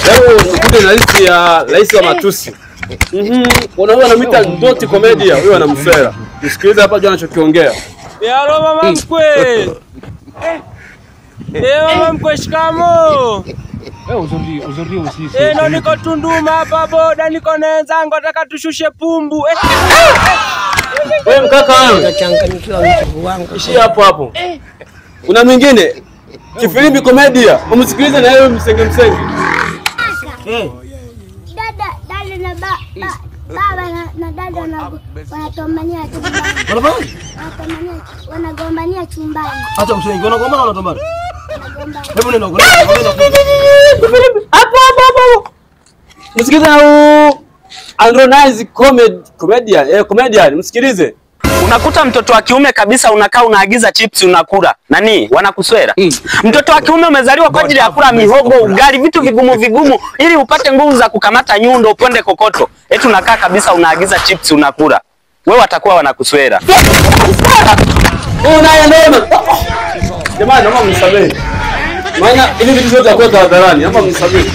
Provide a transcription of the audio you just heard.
Leo ukute na list ya rais wa matusi. Unaona anamuita Ndoti Comedy, huyo anamsera. Usikilize hapa jana anachokiongea. Yalo mama mkwe. Mama mkwe shikamo. Uzuri usisi. No niko Tunduma hapa boda, niko na wenzangu nataka tushushe pumbu. Wewe mkaka wewe. Nachanganyikiwa mtu wangu. Ishi hapo. Kuna mwingine Kifilimbi Comedy, umsikilize na yeye msenge. Dada na baba na dada wanagombania chumbani. Wanagombania chumbani. Acha msenge, wanagombana wanatombana. Hebu nenda huko. Hapo. Msikilize na Andronize comedian, msikilize. Unakuta mtoto wa kiume kabisa unakaa unaagiza chips unakula. Nani? Wanakuswera. Mtoto wa kiume umezaliwa kwa ajili ya kula mihogo, ugali, vitu vigumu ili upate nguvu za kukamata nyundo upende kokoto. Eti unakaa kabisa unaagiza chips unakula. Wewe watakuwa wanakuswera. Unaenda. Jamani, naomba mnisamehe. Maana hivi vitu vyote vitakuwa hadharani. Naomba mnisamehe.